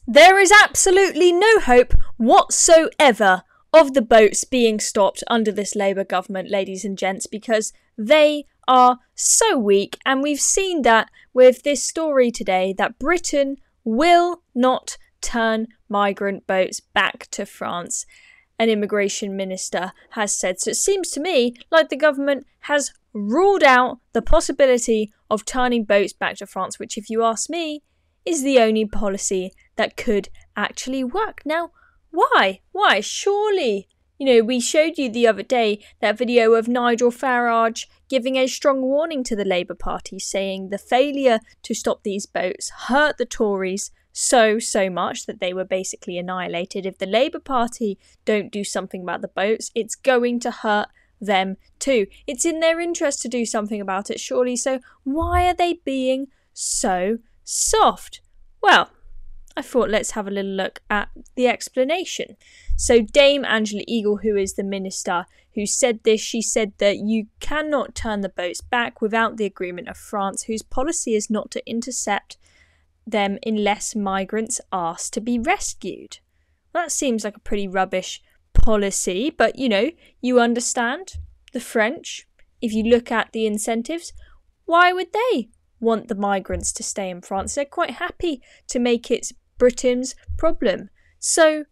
There is absolutely no hope whatsoever of the boats being stopped under this Labour government, ladies and gents, because they are so weak. And we've seen that with this story today, that Britain will not turn migrant boats back to France, an immigration minister has said. So it seems to me like the government has ruled out the possibility of turning boats back to France, which, if you ask me, is the only policy that could actually work. Now, why? Why? Surely, we showed you the other day that video of Nigel Farage giving a strong warning to the Labour Party, saying the failure to stop these boats hurt the Tories so much that they were basically annihilated. If the Labour Party don't do something about the boats, it's going to hurt them too. It's in their interest to do something about it, surely. So why are they being so soft? Well, I thought let's have a little look at the explanation. So Dame Angela Eagle, who is the minister who said this, she said that you cannot turn the boats back without the agreement of France, whose policy is not to intercept them unless migrants ask to be rescued. That seems like a pretty rubbish policy, but you understand the French. If you look at the incentives, why would they want the migrants to stay in France? They're quite happy to make it Britain's problem. So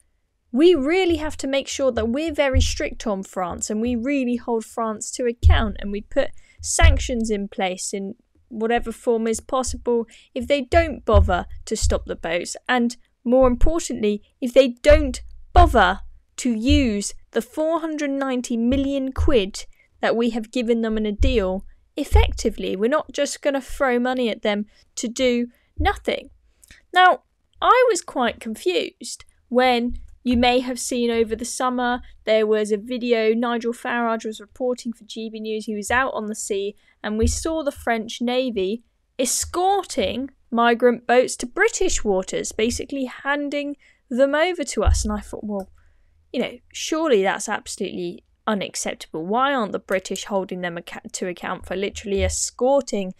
we really have to make sure that we're very strict on France, and we really hold France to account, and we put sanctions in place in whatever form is possible if they don't bother to stop the boats, and more importantly, if they don't bother to use the 490 million quid that we have given them in a deal effectively. We're not just going to throw money at them to do nothing. Now, I was quite confused when you may have seen over the summer there was a video. Nigel Farage was reporting for GB News. He was out on the sea, and we saw the French Navy escorting migrant boats to British waters, basically handing them over to us. And I thought, well, surely that's absolutely unacceptable. Why aren't the British holding them to account for literally escorting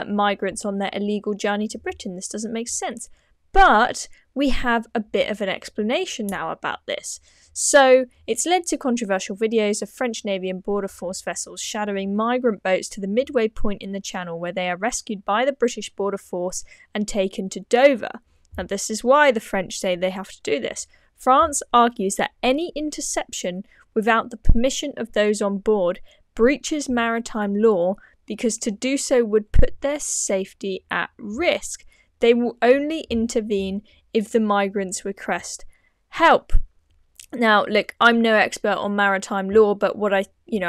migrants on their illegal journey to Britain? This doesn't make sense. But we have a bit of an explanation now about this. So it's led to controversial videos of French Navy and Border Force vessels shadowing migrant boats to the midway point in the Channel, where they are rescued by the British Border Force and taken to Dover. And this is why the French say they have to do this. France argues that any interception without the permission of those on board breaches maritime law, because to do so would put their safety at risk. They will only intervene if the migrants request help. Now, look, I'm no expert on maritime law, but what I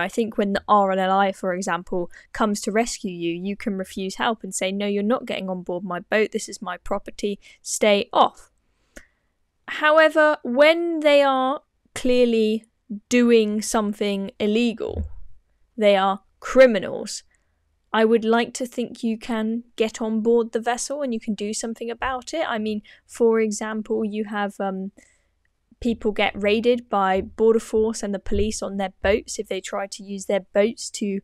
think when the RNLI, for example, comes to rescue you, you can refuse help and say, no, you're not getting on board my boat. This is my property. Stay off. However, when they are clearly doing something illegal, they are criminals, I would like to think you can get on board the vessel and you can do something about it. I mean, for example, you have people get raided by Border Force and the police on their boats if they try to use their boats to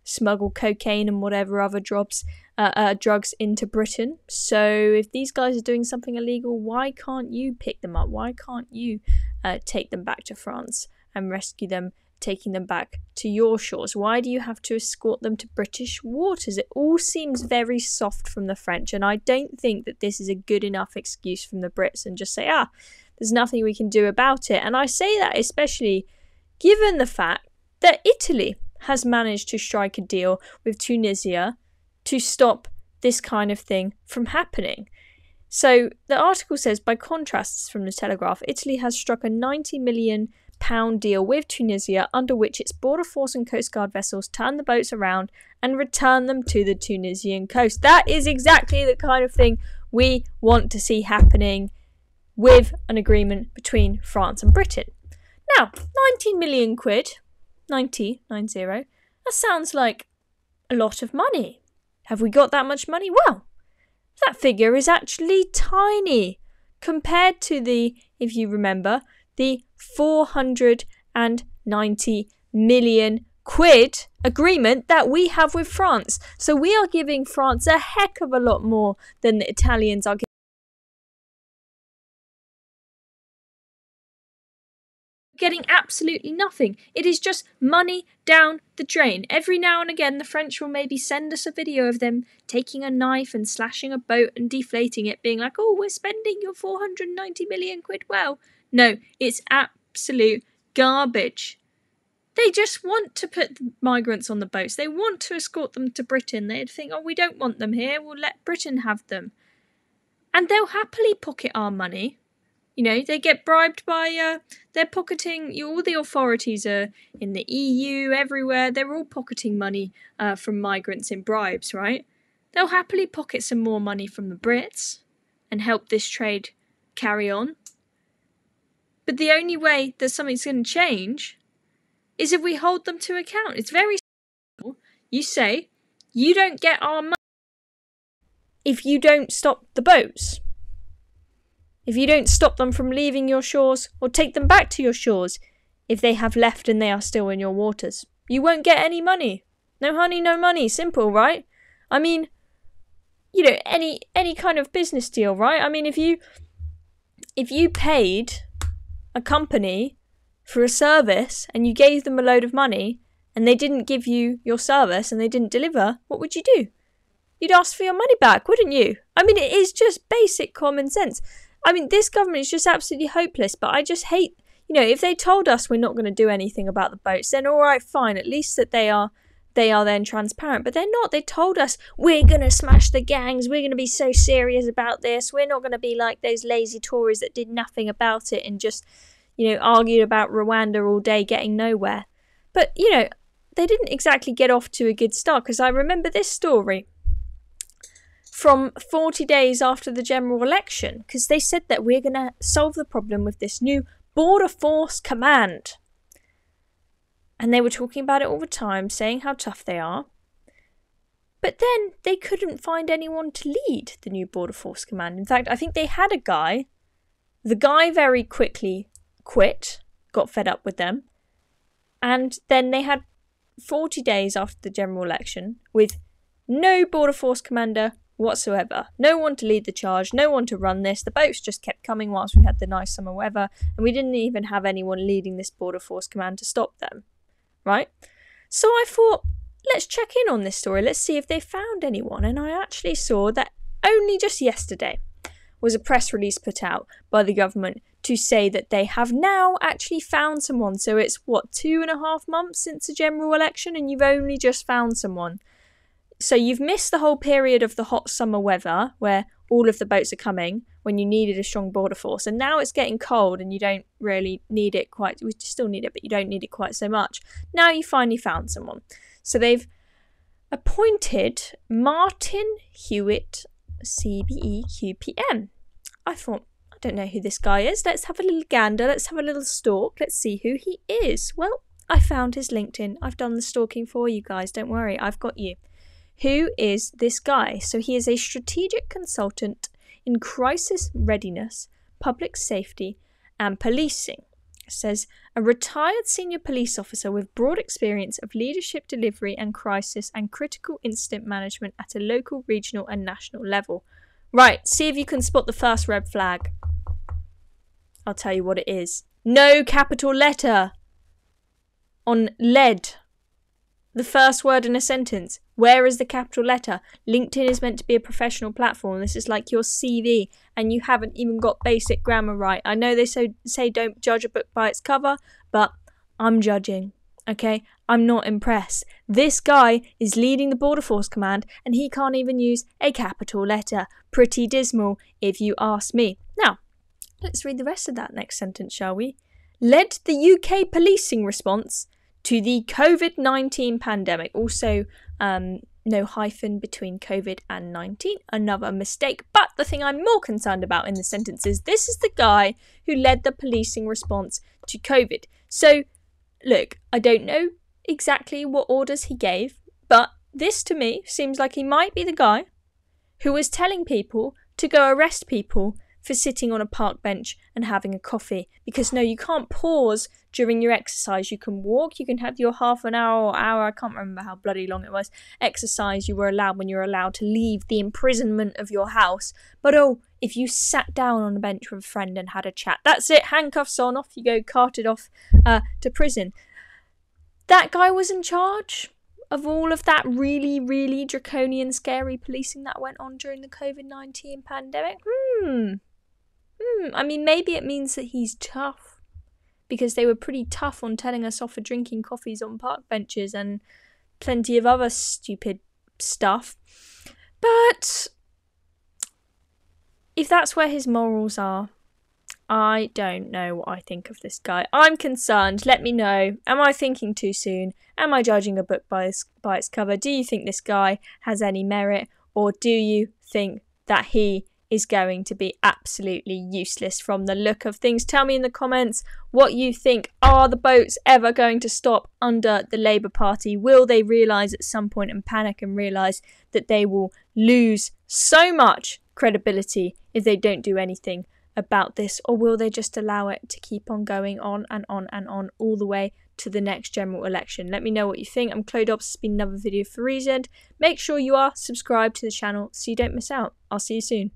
smuggle cocaine and whatever other drugs into Britain. So if these guys are doing something illegal, why can't you pick them up? Why can't you take them back to France and rescue them, taking them back to your shores? Why do you have to escort them to British waters? It all seems very soft from the French, and I don't think that this is a good enough excuse from the Brits and just say, there's nothing we can do about it. And I say that especially given the fact that Italy has managed to strike a deal with Tunisia to stop this kind of thing from happening. So the article says, by contrast, this is from the Telegraph, Italy has struck a £90 million deal with Tunisia, under which its Border Force and Coast Guard vessels turn the boats around and return them to the Tunisian coast. That is exactly the kind of thing we want to see happening with an agreement between France and Britain. Now, 90 million quid, 90, that sounds like a lot of money. Have we got that much money? Well, that figure is actually tiny compared to the, if you remember, the 490 million quid agreement that we have with France. So we are giving France a heck of a lot more than the Italians are giving. getting absolutely nothing. It is just money down the drain. Every now and again, the French will maybe send us a video of them taking a knife and slashing a boat and deflating it, being like, oh, we're spending your 490 million quid well. No, it's absolute garbage. They just want to put the migrants on the boats. They want to escort them to Britain. They'd think, oh, we don't want them here. We'll let Britain have them. And they'll happily pocket our money. You know, they get bribed by, they're pocketing, all the authorities are in the EU, everywhere, they're all pocketing money from migrants in bribes, right? They'll happily pocket some more money from the Brits and help this trade carry on. But the only way that something's going to change is if we hold them to account. It's very simple. You say, you don't get our money if you don't stop the boats. If you don't stop them from leaving your shores or take them back to your shores, if they have left and they are still in your waters, you won't get any money. No honey, no money. Simple, right? I mean, you know, any kind of business deal, right? I mean, if you paid a company for a service and you gave them a load of money and they didn't give you your service and they didn't deliver, what would you do? You'd ask for your money back, wouldn't you? I mean, it is just basic common sense. I mean, this government is just absolutely hopeless, but I just hate, you know, if they told us we're not going to do anything about the boats, then all right, fine, at least that they are then transparent, but they're not. They told us we're going to smash the gangs, we're going to be so serious about this, we're not going to be like those lazy Tories that did nothing about it and just, you know, argued about Rwanda all day getting nowhere. But, you know, they didn't exactly get off to a good start, because I remember this story from 40 days after the general election, because they said that we're going to solve the problem with this new Border Force Command. And they were talking about it all the time, saying how tough they are. But then they couldn't find anyone to lead the new Border Force Command. In fact, I think they had a guy. The guy very quickly quit, got fed up with them. And then they had 40 days after the general election with no Border Force Commander whatsoever. No one to lead the charge, no one to run this. The boats just kept coming whilst we had the nice summer weather, and we didn't even have anyone leading this Border Force Command to stop them, right? So I thought, let's check in on this story, let's see if they found anyone, and I actually saw that only just yesterday was a press release put out by the government to say that they have now actually found someone. So it's, 2.5 months since the general election, and you've only just found someone. So you've missed the whole period of the hot summer weather where all of the boats are coming when you needed a strong border force. And now it's getting cold and you don't really need it quite. We still need it, but you don't need it quite so much. Now you finally found someone. So they've appointed Martin Hewitt, CBEQPM. I thought, I don't know who this guy is. Let's have a little gander. Let's have a little stalk. Let's see who he is. Well, I found his LinkedIn. I've done the stalking for you guys. Don't worry, I've got you. Who is this guy? So he is a strategic consultant in crisis readiness, public safety and policing. It says, a retired senior police officer with broad experience of leadership delivery and crisis and critical incident management at a local, regional and national level. Right, see if you can spot the first red flag. I'll tell you what it is. No capital letter on lead. The first word in a sentence. Where is the capital letter? LinkedIn is meant to be a professional platform. This is like your CV, and you haven't even got basic grammar right. I know they say don't judge a book by its cover, but I'm judging, okay? I'm not impressed. This guy is leading the Border Force Command, and he can't even use a capital letter. Pretty dismal, if you ask me. Now, let's read the rest of that next sentence, shall we? Led the UK policing response to the COVID-19 pandemic. Also, no hyphen between COVID and 19. Another mistake. But the thing I'm more concerned about in the sentence is this is the guy who led the policing response to COVID. So, look, I don't know exactly what orders he gave, but this to me seems like he might be the guy who was telling people to go arrest people for sitting on a park bench and having a coffee. Because no, you can't pause during your exercise. You can walk, you can have your half an hour or hour, I can't remember how bloody long it was, exercise you were allowed when you were allowed to leave the imprisonment of your house. But oh, if you sat down on a bench with a friend and had a chat, that's it, handcuffs on, off you go, carted off to prison. That guy was in charge of all of that really, really draconian, scary policing that went on during the COVID-19 pandemic. I mean, maybe it means that he's tough, because they were pretty tough on telling us off for drinking coffees on park benches and plenty of other stupid stuff. But if that's where his morals are, I don't know what I think of this guy. I'm concerned. Let me know. Am I thinking too soon? Am I judging a book by its cover? Do you think this guy has any merit? Or do you think that he is going to be absolutely useless from the look of things? Tell me in the comments what you think. Are the boats ever going to stop under the Labour Party? Will they realise at some point and panic and realise that they will lose so much credibility if they don't do anything about this? Or will they just allow it to keep on going on and on and on all the way to the next general election? Let me know what you think. I'm Chloe Dobbs. It's been another video for Reasoned. Make sure you are subscribed to the channel so you don't miss out. I'll see you soon.